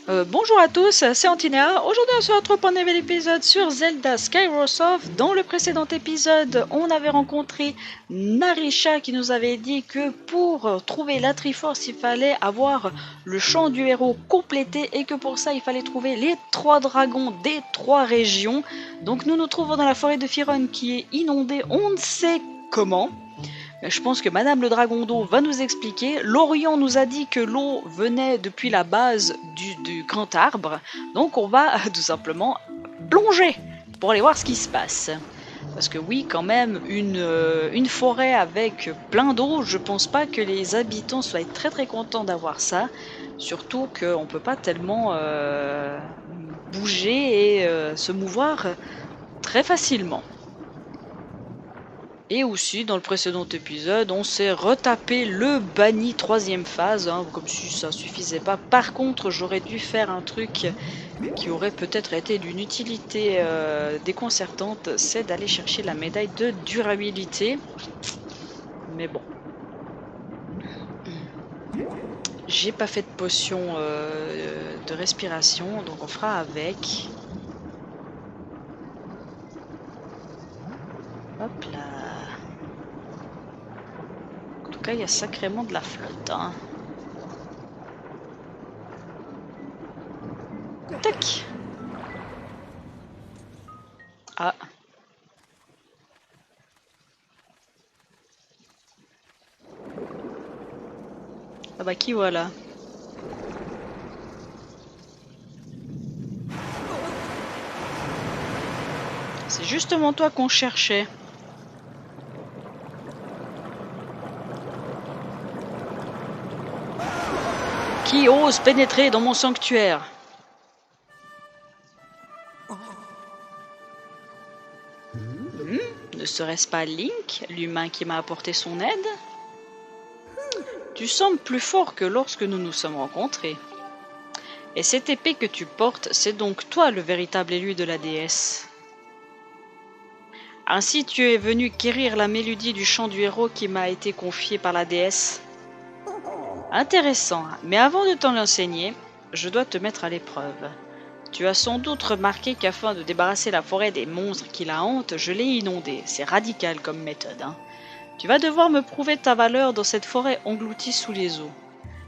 Bonjour à tous, c'est Antinéa. Aujourd'hui on se retrouve pour un nouvel épisode sur Zelda Skyward Sword. Dans le précédent épisode, on avait rencontré Narisha qui nous avait dit que pour trouver la Triforce, il fallait avoir le champ du héros complété et que pour ça il fallait trouver les 3 dragons des 3 régions. Donc nous nous trouvons dans la forêt de Firon qui est inondée, on ne sait comment. Je pense que Madame le Dragon d'eau va nous expliquer. Lorion nous a dit que l'eau venait depuis la base du grand arbre. Donc on va tout simplement plonger pour aller voir ce qui se passe. Parce que oui, quand même, une forêt avec plein d'eau, je pense pas que les habitants soient très très contents d'avoir ça. Surtout qu'on peut pas tellement bouger et se mouvoir très facilement. Et aussi, dans le précédent épisode, on s'est retapé le banni 3ème phase, hein, comme si ça suffisait pas. Par contre, j'aurais dû faire un truc qui aurait peut-être été d'une utilité déconcertante, c'est d'aller chercher la médaille de durabilité. Mais bon. J'ai pas fait de potion de respiration, donc on fera avec. Hop là. En tout cas, il y a sacrément de la flotte, hein. Tac. Ah. Ah bah qui voilà. C'est justement toi qu'on cherchait. Qui ose pénétrer dans mon sanctuaire? Ne serait-ce pas Link, l'humain qui m'a apporté son aide? Tu sembles plus fort que lorsque nous nous sommes rencontrés. Et cette épée que tu portes, c'est donc toi le véritable élu de la déesse. Ainsi tu es venu quérir la mélodie du chant du héros qui m'a été confié par la déesse. Intéressant, mais avant de t'en l'enseigner, je dois te mettre à l'épreuve. Tu as sans doute remarqué qu'afin de débarrasser la forêt des monstres qui la hantent, je l'ai inondée. C'est radical comme méthode, hein. Tu vas devoir me prouver ta valeur dans cette forêt engloutie sous les eaux.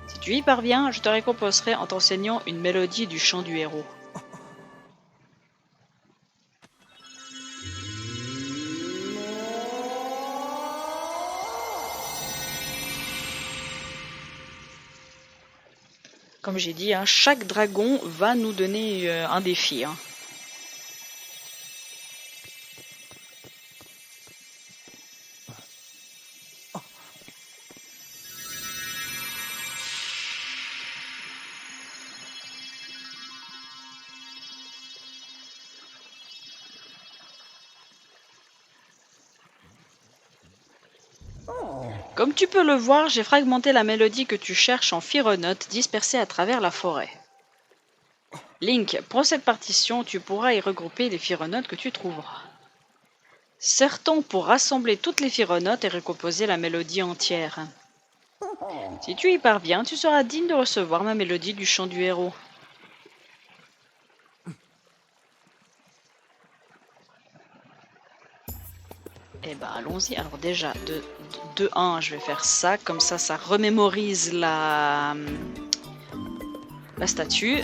Si tu y parviens, je te récompenserai en t'enseignant une mélodie du chant du héros. Comme j'ai dit, hein, chaque dragon va nous donner un défi, hein. Comme tu peux le voir, j'ai fragmenté la mélodie que tu cherches en phyronotes dispersées à travers la forêt. Link, prends cette partition, tu pourras y regrouper les phyronotes que tu trouveras. Serre-t-on pour rassembler toutes les phyronotes et recomposer la mélodie entière. Si tu y parviens, tu seras digne de recevoir ma mélodie du chant du héros. Eh ben allons-y. Alors déjà, de 1, je vais faire ça. Comme ça remémorise la statue.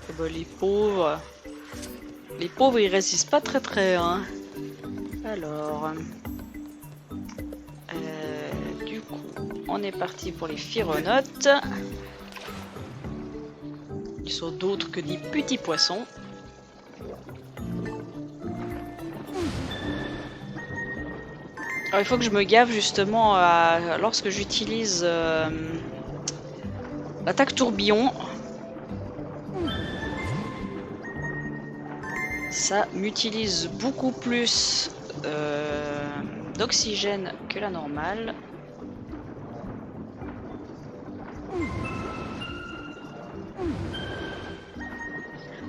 Eh ben, les pauvres, ils résistent pas très, hein. Alors, du coup, on est parti pour les phyronotes. Ils sont d'autres que des petits poissons. Alors, il faut que je me gave justement lorsque j'utilise l'attaque tourbillon. Ça m'utilise beaucoup plus d'oxygène que la normale.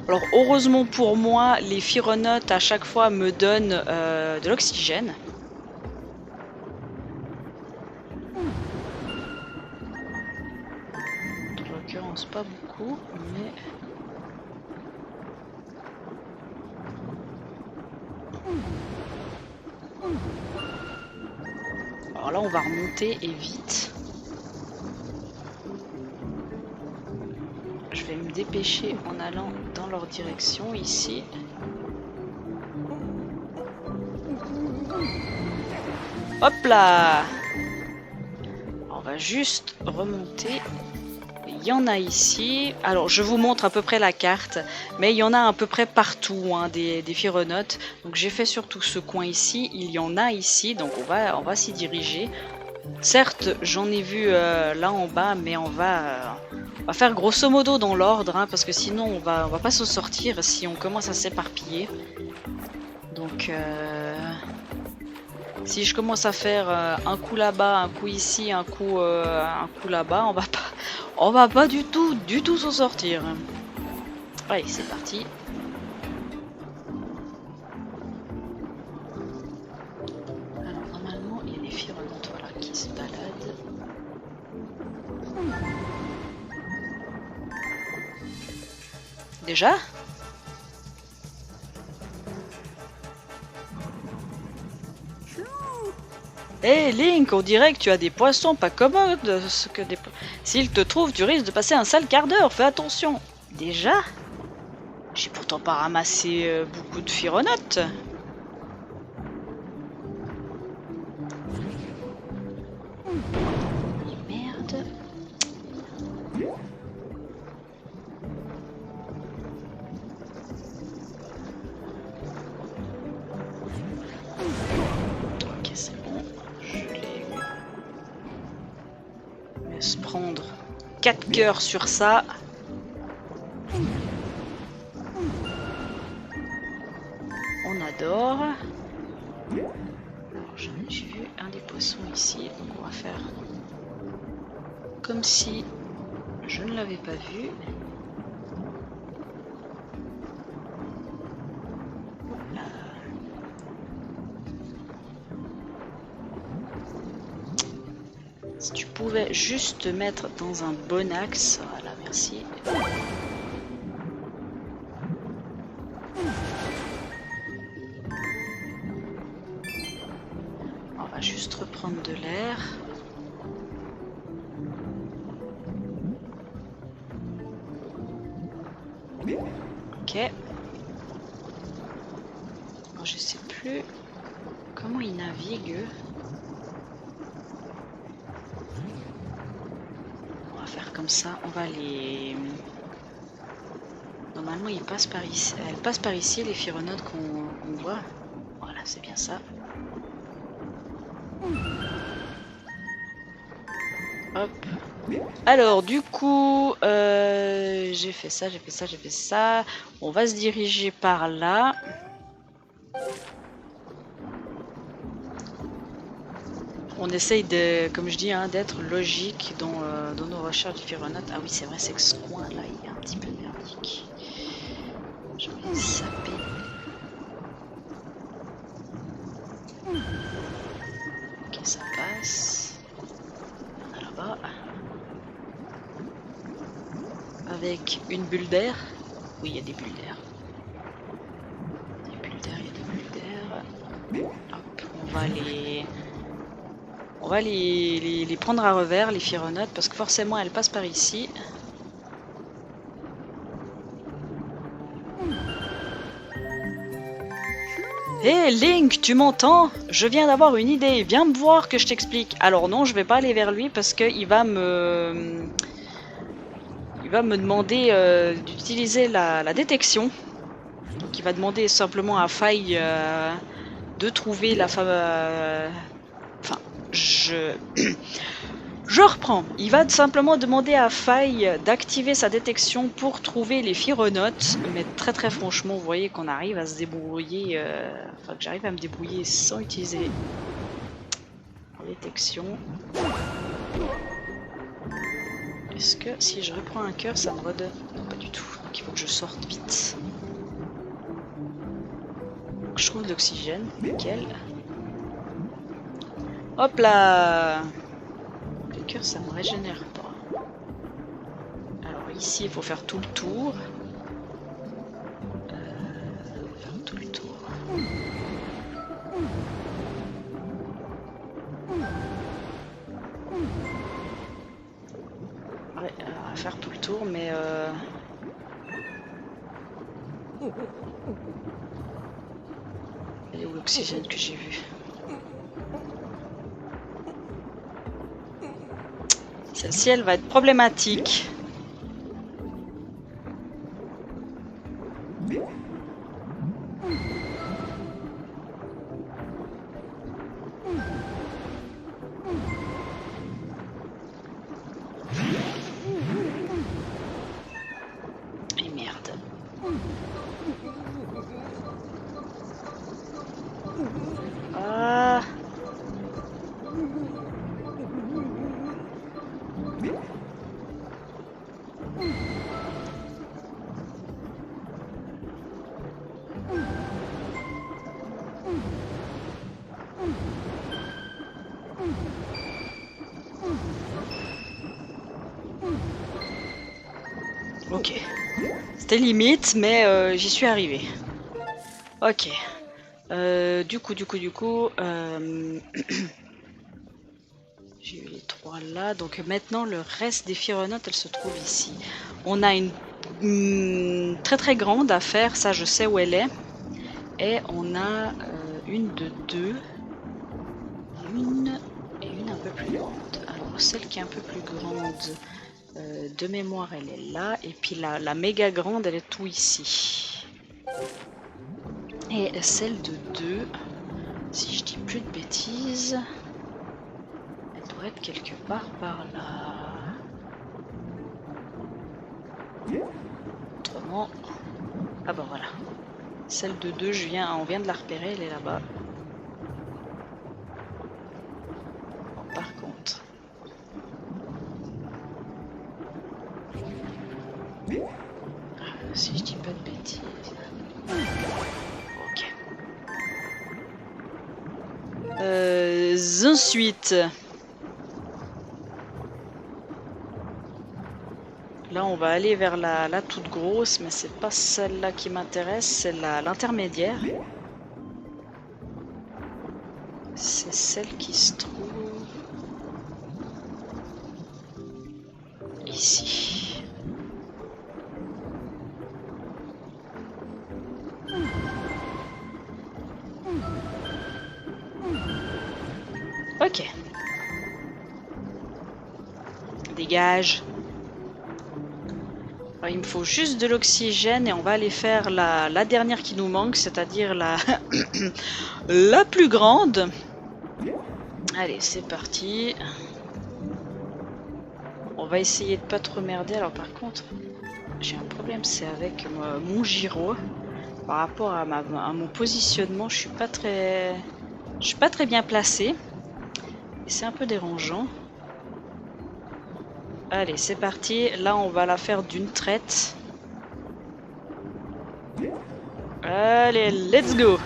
Alors heureusement pour moi, les phyronotes à chaque fois me donnent de l'oxygène. avance pas beaucoup, mais... Alors là, on va remonter et vite. Je vais me dépêcher en allant dans leur direction ici. Hop là! On va juste remonter. Il y en a ici. Alors, je vous montre à peu près la carte, mais il y en a à peu près partout, hein, des phyronotes. Donc, j'ai fait surtout ce coin ici. Il y en a ici, donc on va s'y diriger. Certes, j'en ai vu là en bas, mais on va faire grosso modo dans l'ordre, hein, parce que sinon, on va pas s'en sortir si on commence à s'éparpiller. Donc, si je commence à faire un coup là-bas, un coup ici, un coup là-bas, on va pas du tout s'en sortir. Allez, c'est parti. Alors normalement, il y a des phyronotes, voilà, qui se baladent. Déjà? Hé Link, on dirait que tu as des poissons pas commodes. S'ils te trouvent, tu risques de passer un sale quart d'heure, fais attention. Déjà? J'ai pourtant pas ramassé beaucoup de phyronotes. Merde. Ok, c'est bon. Je l'ai eu. Laisse prendre 4 cœurs sur ça. On adore. Alors j'ai vu un des poissons ici, donc on va faire comme si je ne l'avais pas vu. Si tu pouvais juste te mettre dans un bon axe, voilà, merci. On va juste reprendre de l'air. Ok. Alors, je sais plus comment ils naviguent. On va faire comme ça. On va les... Normalement, ils passent par ici. Elles passent par ici, les phyronotes qu'on voit. Voilà, c'est bien ça. Hop. Alors, du coup, j'ai fait ça, j'ai fait ça, j'ai fait ça. On va se diriger par là. On essaye de, comme je dis, hein, d'être logique dans nos recherches de phyronotes. Ah oui, c'est vrai, c'est que ce coin-là, il est un petit peu merdique. Je vais zapper. Ok, ça passe. On a là-bas. Avec une bulle d'air. Oui, il y a des bulles d'air. Des bulles d'air, il y a des bulles d'air. Hop, on va les prendre à revers, les phyronotes, parce que forcément elles passent par ici. Hé Link, tu m'entends? Je viens d'avoir une idée, viens me voir que je t'explique. Alors non, je vais pas aller vers lui parce qu'il va me demander d'utiliser la détection. Donc il va demander simplement à Faille de trouver la femme... Enfin, je reprends. Il va simplement demander à Faille d'activer sa détection pour trouver les phyronotes. Mais très franchement, vous voyez qu'on arrive à se débrouiller... Enfin, que j'arrive à me débrouiller sans utiliser la détection. Est-ce que si je reprends un cœur, ça me redonne... Non, pas du tout. Donc il faut que je sorte vite. Donc, je trouve de l'oxygène. Nickel. Hop là! Le cœur, ça me régénère pas. Alors ici, il faut faire tout le tour. Faire tout le tour. Ouais, on va faire tout le tour, mais... Elle est où l'oxygène que j'ai vu? Celle-ci, elle va être problématique. Et merde. Ah. Ok. C'était limite, mais j'y suis arrivé. Ok. Du coup, j'ai eu les 3 là. Donc maintenant, le reste des Firenautes, elles se trouvent ici. On a une très très grande à faire, ça je sais où elle est. Et on a une de 2. Une et une un peu plus grande. Alors celle qui est un peu plus grande, de mémoire, elle est là. Et puis la méga grande, elle est tout ici. Et celle de 2, si je dis plus de bêtises, elle doit être quelque part par là. Autrement... Ah bah voilà. Celle de 2, on vient de la repérer, elle est là-bas. Bon, par contre... si je dis pas de bêtises... Ok. Ensuite... Là, on va aller vers la toute grosse, mais c'est pas celle-là qui m'intéresse, c'est l'intermédiaire. C'est celle qui se trouve ici. Ok. Dégage. Alors, il me faut juste de l'oxygène et on va aller faire la dernière qui nous manque, c'est-à-dire la la plus grande. Allez, c'est parti. On va essayer de pas trop merder. Alors par contre, j'ai un problème, c'est avec mon gyro. Par rapport à mon positionnement, je suis pas très bien placé. Et c'est un peu dérangeant. Allez, c'est parti. Là, on va la faire d'une traite. Allez, let's go!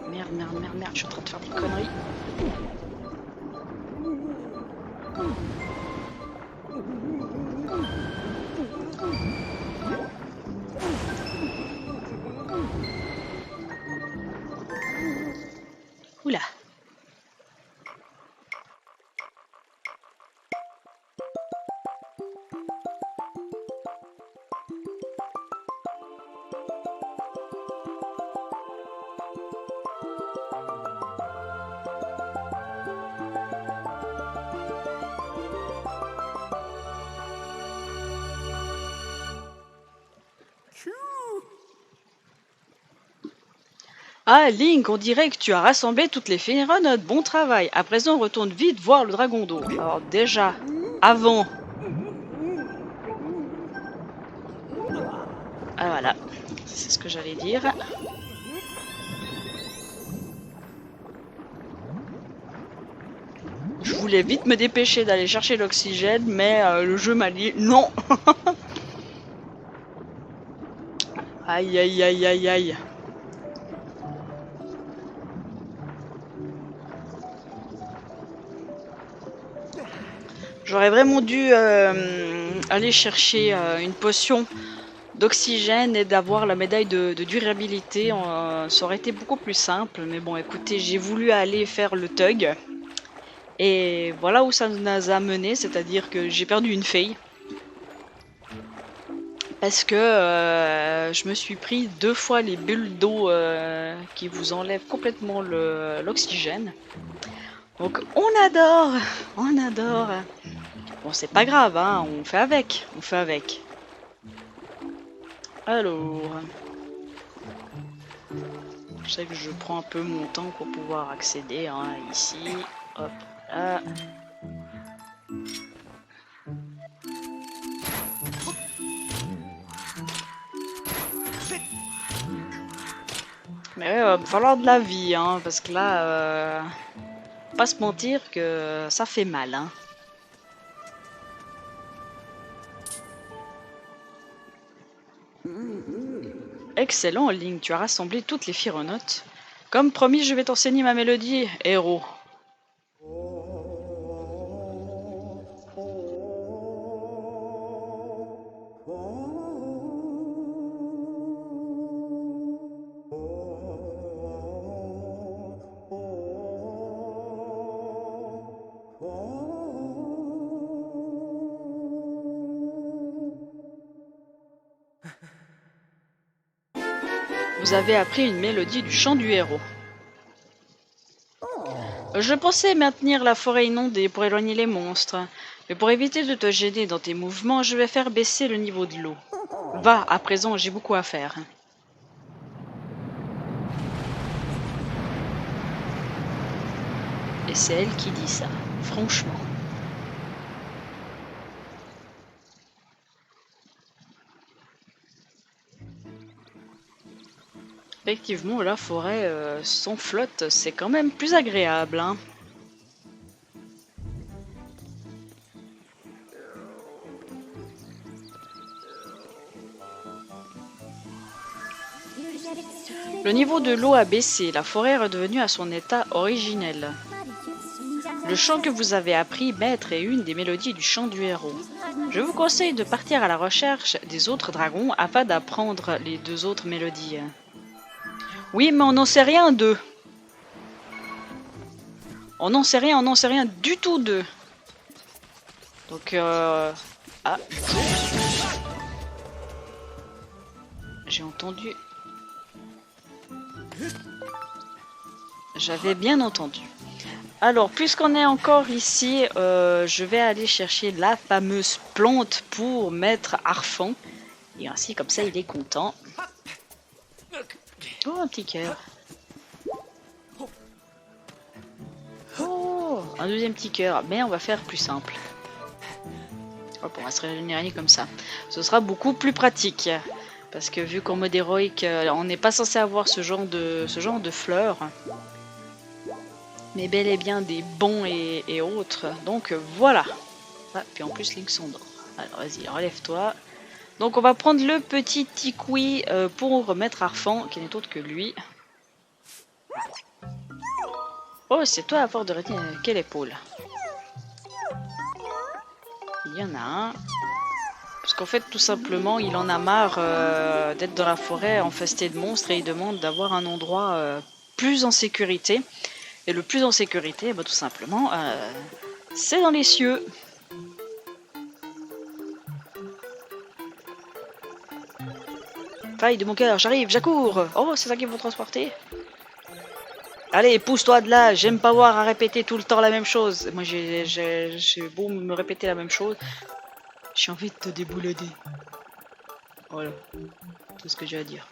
Merde, je suis en train de faire des conneries. Oula. Ah, Link, on dirait que tu as rassemblé toutes les Firenautes. Bon travail. À présent, retourne vite voir le dragon d'eau. Alors déjà, avant... Ah voilà, c'est ce que j'allais dire. Je voulais vite me dépêcher d'aller chercher l'oxygène, mais le jeu m'a dit non. Aïe aïe aïe aïe aïe. J'aurais vraiment dû aller chercher une potion d'oxygène et d'avoir la médaille de durabilité. Ça aurait été beaucoup plus simple. Mais bon, écoutez, j'ai voulu aller faire le thug. Et voilà où ça nous a mené, c'est-à-dire que j'ai perdu une fille. Parce que je me suis pris 2 fois les bulles d'eau qui vous enlèvent complètement l'oxygène. Donc on adore, on adore. Bon, c'est pas grave, hein, on fait avec, on fait avec. Alors, je sais que je prends un peu mon temps pour pouvoir accéder, hein, ici, hop, là. Mais ouais, va falloir de la vie, hein, parce que là, pas se mentir que ça fait mal, hein. Excellent, Link, tu as rassemblé toutes les phyronotes. Comme promis, je vais t'enseigner ma mélodie, héros. Vous avez appris une mélodie du chant du héros. Je pensais maintenir la forêt inondée pour éloigner les monstres, mais pour éviter de te gêner dans tes mouvements, je vais faire baisser le niveau de l'eau. Va, à présent, j'ai beaucoup à faire. Et c'est elle qui dit ça, franchement. Effectivement, la forêt sans flotte, c'est quand même plus agréable, hein. Le niveau de l'eau a baissé, la forêt est redevenue à son état originel. Le chant que vous avez appris, maître, est une des mélodies du chant du héros. Je vous conseille de partir à la recherche des autres dragons afin d'apprendre les 2 autres mélodies. Oui, mais on n'en sait rien d'eux. On n'en sait rien du tout d'eux. Donc, Ah, j'ai entendu. J'avais bien entendu. Alors, puisqu'on est encore ici, je vais aller chercher la fameuse plante pour Maître Arfan. Et ainsi, comme ça, il est content. Oh, un petit cœur. Oh, un deuxième petit cœur. Mais on va faire plus simple. Hop, on va se régénérer comme ça. Ce sera beaucoup plus pratique. Parce que vu qu'en mode héroïque, on n'est pas censé avoir ce genre de fleurs. Mais bel et bien des bons et autres. Donc voilà. Ah, puis en plus Link s'endort. Alors vas-y, relève-toi. Donc on va prendre le petit Tikwi pour Maître Arfan, qui n'est autre que lui. Oh, c'est toi à force de retenir quelle épaule. Il y en a un. Parce qu'en fait, tout simplement, il en a marre d'être dans la forêt infestée de monstres et il demande d'avoir un endroit plus en sécurité. Et le plus en sécurité, bah, tout simplement, c'est dans les cieux. Faille de mon cœur, j'arrive, j'accours. Oh, c'est ça qu'ils vont transporter. Allez, pousse-toi de là, j'aime pas voir à répéter tout le temps la même chose. Moi, j'ai beau me répéter la même chose. J'ai envie de te déboulader. Voilà, tout ce que j'ai à dire.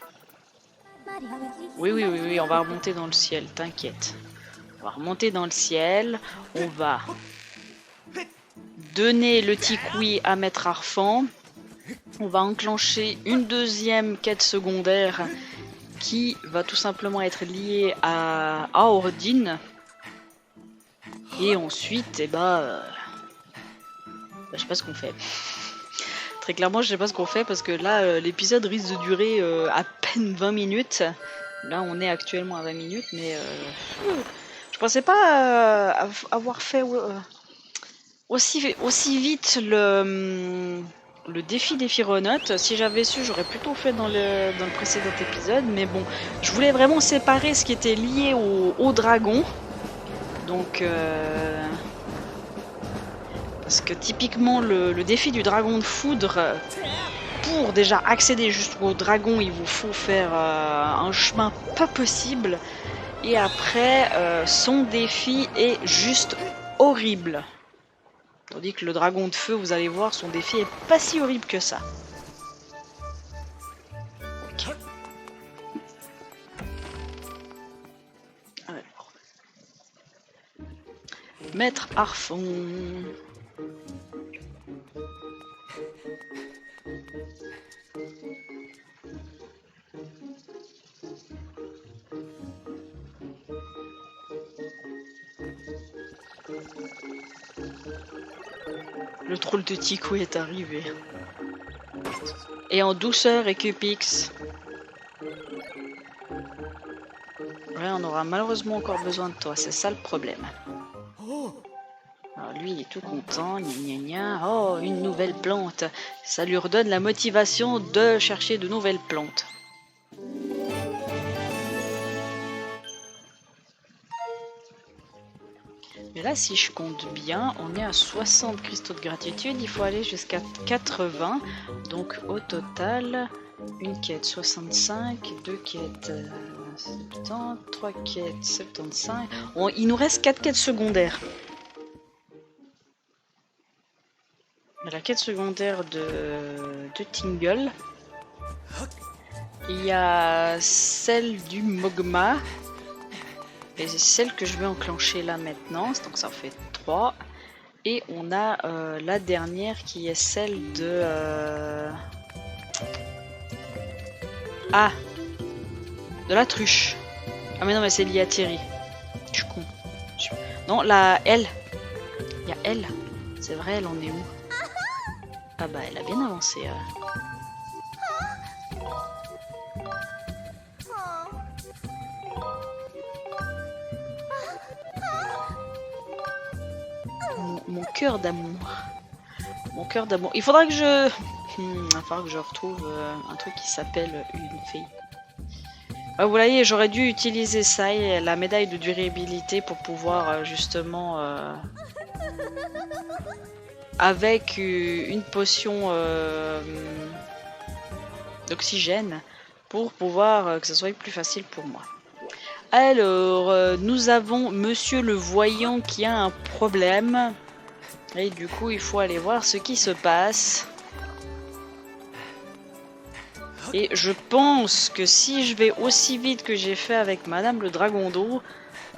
Oui, on va remonter dans le ciel, t'inquiète. On va remonter dans le ciel, on va donner le Tikwi à Maître Arfan. On va enclencher une deuxième quête secondaire qui va tout simplement être liée à Ordine. Et ensuite, je sais pas ce qu'on fait. Très clairement, je sais pas ce qu'on fait parce que là, l'épisode risque de durer à peine 20 minutes. Là, on est actuellement à 20 minutes, mais je pensais pas avoir fait aussi vite le défi des Fironotes. Si j'avais su, j'aurais plutôt fait dans le précédent épisode. Mais bon, je voulais vraiment séparer ce qui était lié au dragon. Donc, parce que typiquement, le défi du dragon de foudre, pour déjà accéder jusqu'au dragon, il vous faut faire un chemin pas possible. Et après, son défi est juste horrible. Tandis que le dragon de feu, vous allez voir, son défi est pas si horrible que ça. Ok. Alors. Maître Arfon. Le troll de Tico est arrivé. Et en douceur et Cupix. Ouais, on aura malheureusement encore besoin de toi, c'est ça le problème. Alors lui, il est tout content, gna gna gna. Oh, une nouvelle plante. Ça lui redonne la motivation de chercher de nouvelles plantes. Mais là, si je compte bien, on est à 60 cristaux de gratitude. Il faut aller jusqu'à 80. Donc au total, une quête 65, deux quêtes 70, 3 quêtes 75. Il nous reste 4 quêtes secondaires. La quête secondaire de Tingle. Il y a celle du Mogma. Et c'est celle que je vais enclencher là maintenant. Donc ça en fait 3. Et on a la dernière qui est celle de... Ah, de la truche. Ah mais non, mais c'est lié à Thierry. Je suis con. Non, la L. Il y a L. C'est vrai, elle en est où? Ah bah elle a bien avancé. Mon cœur d'amour. Mon cœur d'amour. Il faudra que je... il va falloir que je retrouve un truc qui s'appelle une fille. Vous voyez, j'aurais dû utiliser ça, et la médaille de durabilité, pour pouvoir justement... avec une potion d'oxygène, pour pouvoir que ce soit plus facile pour moi. Alors, nous avons Monsieur le Voyant qui a un problème. Et du coup, il faut aller voir ce qui se passe. Et je pense que si je vais aussi vite que j'ai fait avec Madame le Dragon d'eau,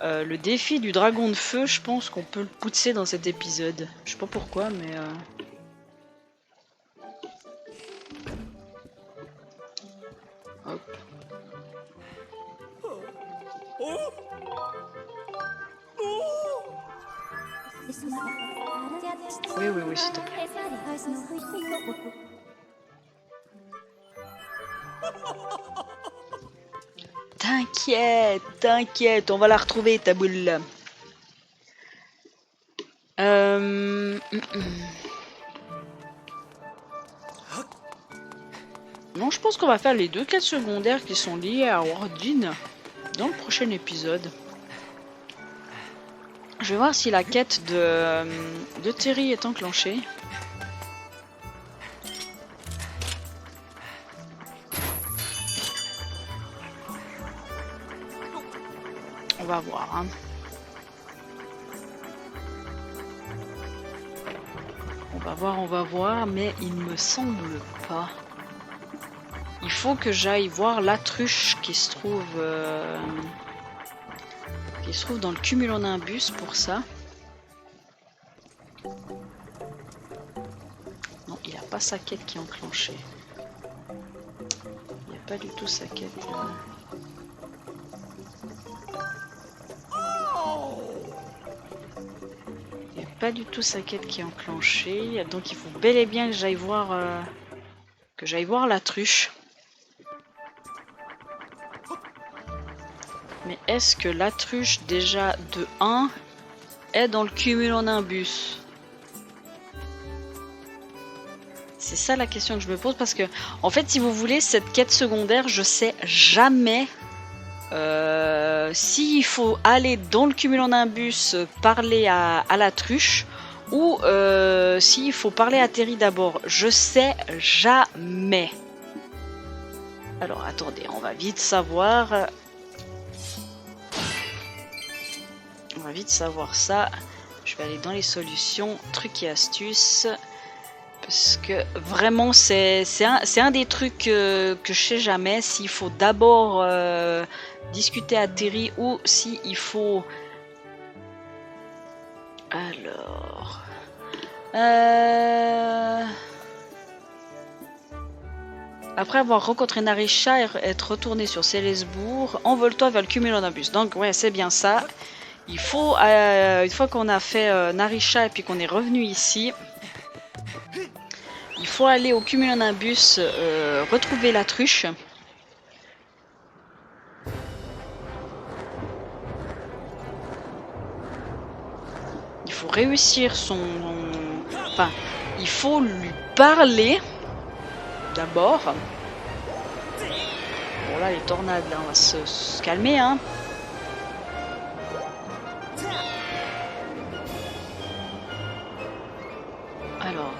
le défi du dragon de feu, je pense qu'on peut le pousser dans cet épisode. Je sais pas pourquoi, mais... Hop. Oui, s'il te plaît. T'inquiète, on va la retrouver, ta boule. Non, je pense qu'on va faire les 2 quêtes secondaires qui sont liées à Wardin dans le prochain épisode. Je vais voir si la quête de Terry est enclenchée. On va voir, hein. On va voir, mais il me semble pas. Il faut que j'aille voir la truche qui se trouve dans le cumulonimbus pour ça. Non, il a pas sa quête qui est enclenchée. Il n'y a pas du tout sa quête. Il n'y a pas du tout sa quête qui est enclenchée. Donc il faut bel et bien que j'aille voir la truche. Mais est-ce que la truche déjà de 1 est dans le cumulonimbus? C'est ça la question que je me pose parce que, en fait, si vous voulez, cette quête secondaire, je sais jamais s'il faut aller dans le cumulonimbus parler à la truche ou s'il faut parler à Terry d'abord. Je sais jamais. Alors, attendez, on va vite savoir. On va vite savoir ça. Je vais aller dans les solutions, trucs et astuces. Parce que vraiment, c'est un des trucs que je sais jamais. S'il faut d'abord discuter à Terry ou s'il faut... Alors... Après avoir rencontré Narisha et être retourné sur Célesbourg, envole-toi vers le cumulonimbus. Donc ouais, c'est bien ça. Il faut, une fois qu'on a fait Narisha et puis qu'on est revenu ici... Il faut aller au cumulonimbus, retrouver la truche. Il faut réussir son... Enfin, il faut lui parler d'abord. Bon là, les tornades, là, on va se calmer, hein. Alors...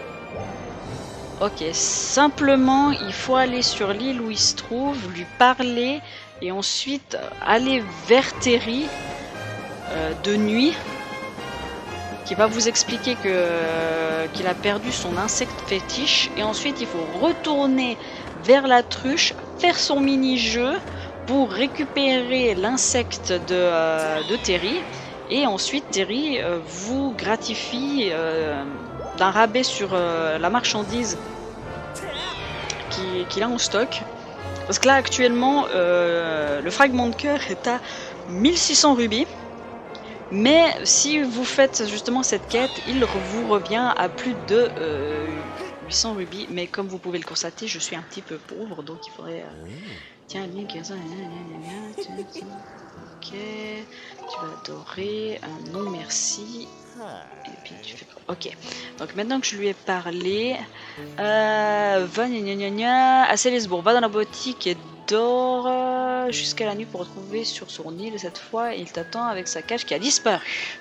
Ok, simplement il faut aller sur l'île où il se trouve, lui parler et ensuite aller vers Terry de nuit qui va vous expliquer qu'il a perdu son insecte fétiche et ensuite il faut retourner vers la truche, faire son mini-jeu pour récupérer l'insecte de Terry et ensuite Terry vous gratifie d'un rabais sur la marchandise qu'il a en stock. Parce que là actuellement le fragment de cœur est à 1600 rubis. Mais si vous faites justement cette quête, il vous revient à plus de 800 rubis. Mais comme vous pouvez le constater, je suis un petit peu pauvre. Donc il faudrait... Tiens, link, ok, tu vas adorer, non merci. Et puis tu fais... Ok, donc maintenant que je lui ai parlé, va à Célesbourg, va dans la boutique et dort jusqu'à la nuit pour retrouver sur son île. Cette fois, il t'attend avec sa cage qui a disparu.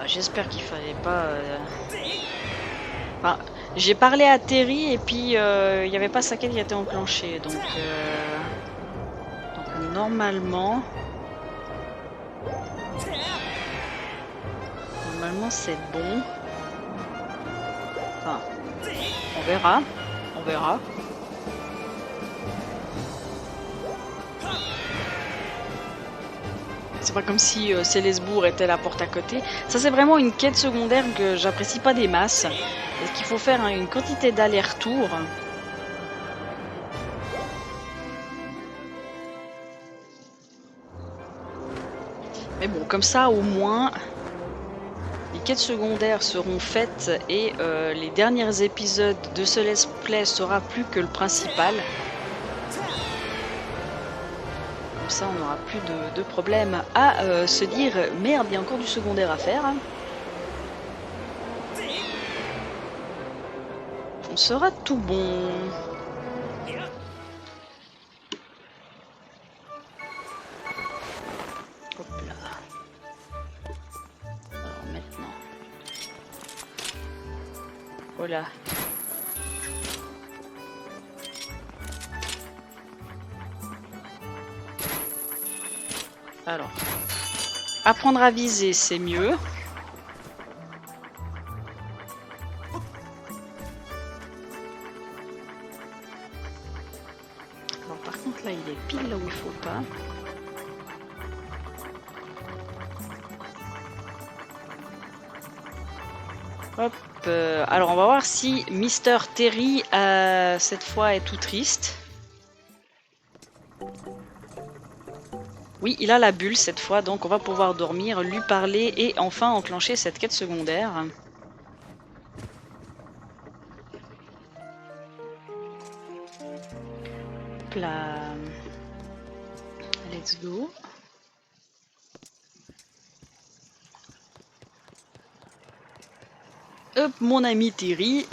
J'espère qu'il fallait pas... Enfin, j'ai parlé à Terry et puis il n'y avait pas sa quête qui a été enclenchée. Donc normalement... Normalement c'est bon. Enfin, on verra. On verra. C'est pas comme si Célesbourg était la porte à côté. Ça c'est vraiment une quête secondaire que j'apprécie pas des masses. Parce qu'il faut faire une quantité d'allers-retours. Mais bon, comme ça au moins, les quêtes secondaires seront faites et les derniers épisodes de ce let's play sera plus que le principal. Comme ça on n'aura plus de problème à se dire merde, il y a encore du secondaire à faire. On sera tout bon. Hop là. Alors maintenant. Voilà. Alors. Apprendre à viser, c'est mieux. Par contre là il est pile là où il faut pas. Hop, alors on va voir si Mister Terry cette fois est tout triste. Oui, il a la bulle cette fois, donc on va pouvoir dormir, lui parler et enfin enclencher cette quête secondaire. Hop là. Let's go. Hop, mon ami Terry.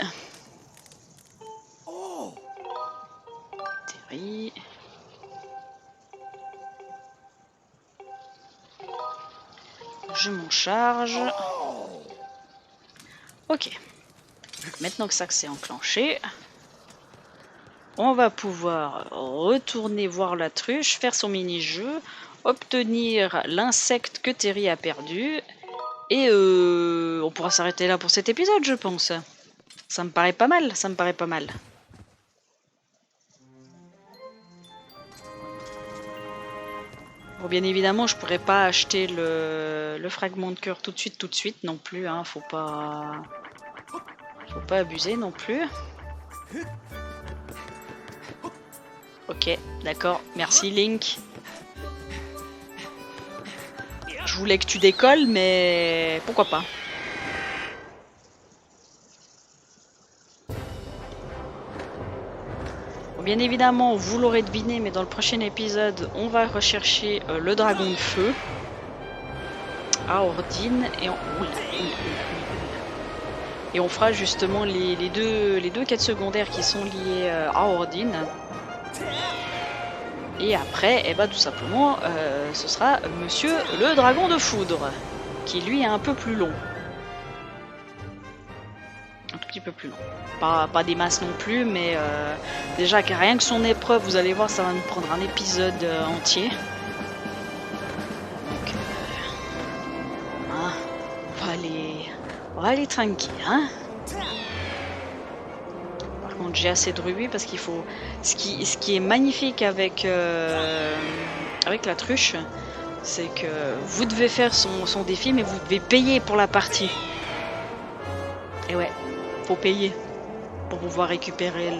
Terry. Je m'en charge. Ok. Donc maintenant que ça s'est enclenché, on va pouvoir retourner voir la truche, faire son mini-jeu, obtenir l'insecte que Terry a perdu. Et on pourra s'arrêter là pour cet épisode, je pense. Ça me paraît pas mal, ça me paraît pas mal. Bon, bien évidemment, je pourrais pas acheter le fragment de cœur tout de suite non plus. Hein. Faut pas abuser non plus. Ok, d'accord. Merci Link. Je voulais que tu décolles, mais pourquoi pas. Bon, bien évidemment, vous l'aurez deviné, mais dans le prochain épisode, on va rechercher le dragon de feu à Ordine et et on fera justement les deux quêtes secondaires qui sont liées à Ordine. Et après, eh ben, tout simplement, ce sera Monsieur le Dragon de Foudre, qui lui est un peu plus long. Un tout petit peu plus long. Pas des masses non plus, mais déjà que rien que son épreuve, vous allez voir, ça va nous prendre un épisode entier. Donc, hein, on va aller tranquille, hein. Par contre, j'ai assez de rubis parce qu'il faut. Ce qui est magnifique avec la truche, c'est que vous devez faire son défi, mais vous devez payer pour la partie. Et ouais, faut payer pour pouvoir récupérer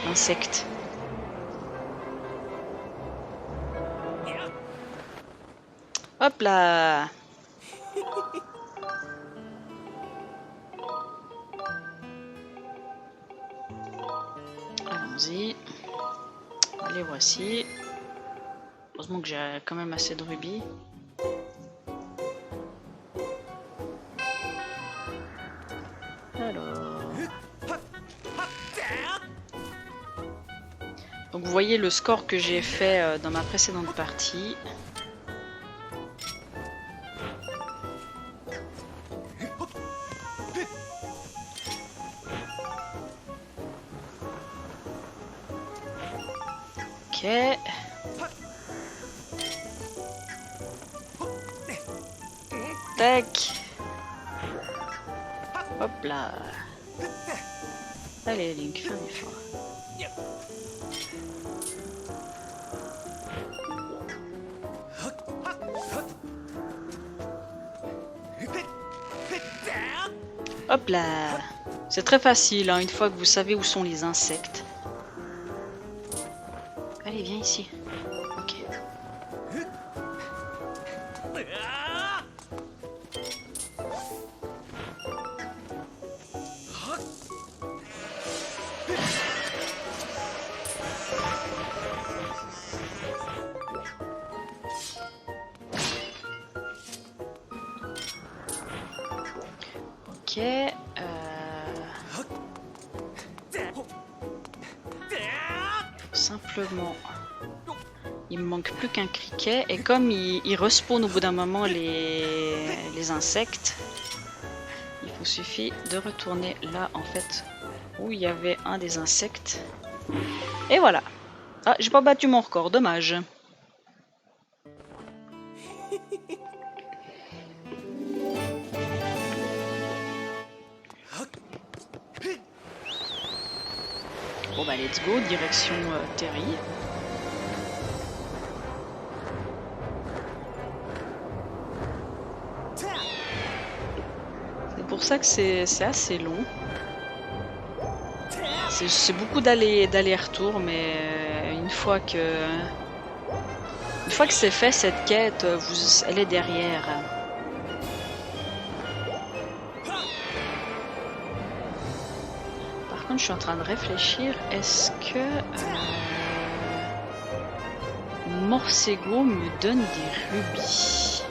l'insecte. Hop là. Allons-y. Les voici. Heureusement que j'ai quand même assez de rubis. Alors. Donc vous voyez le score que j'ai fait dans ma précédente partie. Ok. Tac. Hop là. Allez Link, fais un effort. Hop là. C'est très facile, hein, une fois que vous savez où sont les insectes. Allez, viens ici. Ok. Ok. Simplement, il me manque plus qu'un criquet et comme il respawn au bout d'un moment les insectes, il vous suffit de retourner là en fait où il y avait un des insectes. Et voilà. Ah, j'ai pas battu mon record, dommage. Bon bah let's go, direction Terry. C'est pour ça que c'est assez long. C'est beaucoup d'aller-retour, mais une fois que Une fois que c'est fait, cette quête, elle est derrière. Par contre, je suis en train de réfléchir, est-ce que Morsego me donne des rubis?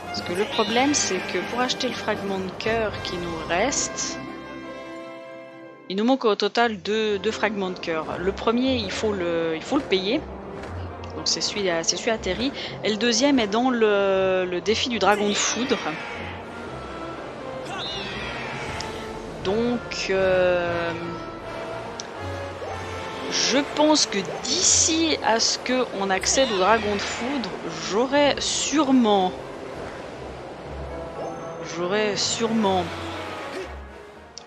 Parce que le problème, c'est que pour acheter le fragment de cœur qui nous reste, il nous manque au total deux fragments de cœur. Le premier, il faut le payer. Donc c'est celui à Terry. Et le deuxième est dans le défi du dragon de foudre. Donc je pense que d'ici à ce qu'on accède au dragon de foudre, j'aurai sûrement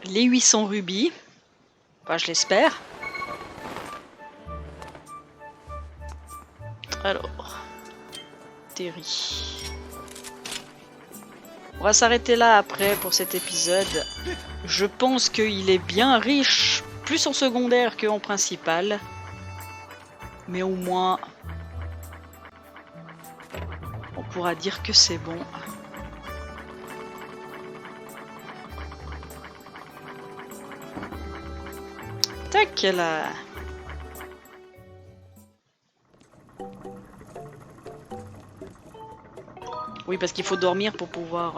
les 800 rubis. Enfin, je l'espère. Alors, Terry. On va s'arrêter là après pour cet épisode. Je pense qu'il est bien riche, plus en secondaire qu'en principal. Mais au moins, on pourra dire que c'est bon. Tac là. Oui, parce qu'il faut dormir pour pouvoir...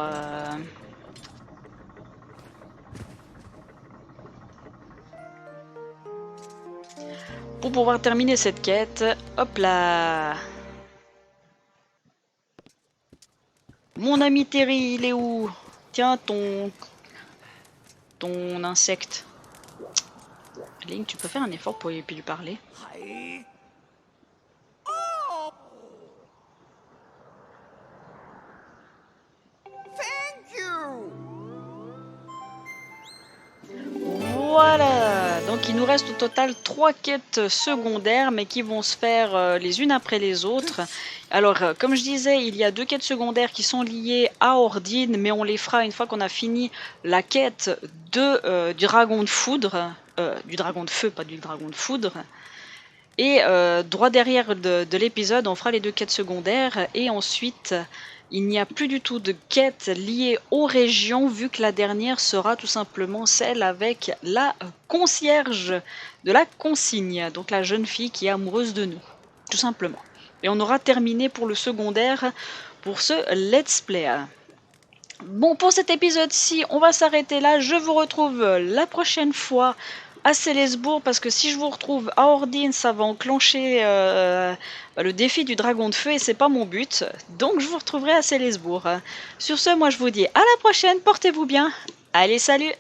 Pour pouvoir terminer cette quête. Hop là. Mon ami Terry, il est où? Tiens, ton insecte. Link, tu peux faire un effort pour lui parler? Voilà, donc il nous reste au total 3 quêtes secondaires, mais qui vont se faire les unes après les autres. Alors, comme je disais, il y a 2 quêtes secondaires qui sont liées à Ordine, mais on les fera une fois qu'on a fini la quête du dragon de foudre, du dragon de feu, pas du dragon de foudre. Et droit derrière de l'épisode, on fera les 2 quêtes secondaires, et ensuite... Il n'y a plus du tout de quête liée aux régions, vu que la dernière sera tout simplement celle avec la concierge de la consigne, donc la jeune fille qui est amoureuse de nous, tout simplement. Et on aura terminé pour le secondaire, pour ce let's play. Bon, pour cet épisode-ci, on va s'arrêter là. Je vous retrouve la prochaine fois à Célesbourg, parce que si je vous retrouve à Ordine, ça va enclencher le défi du dragon de feu et c'est pas mon but. Donc je vous retrouverai à Célesbourg. Sur ce, moi je vous dis à la prochaine, portez-vous bien. Allez, salut!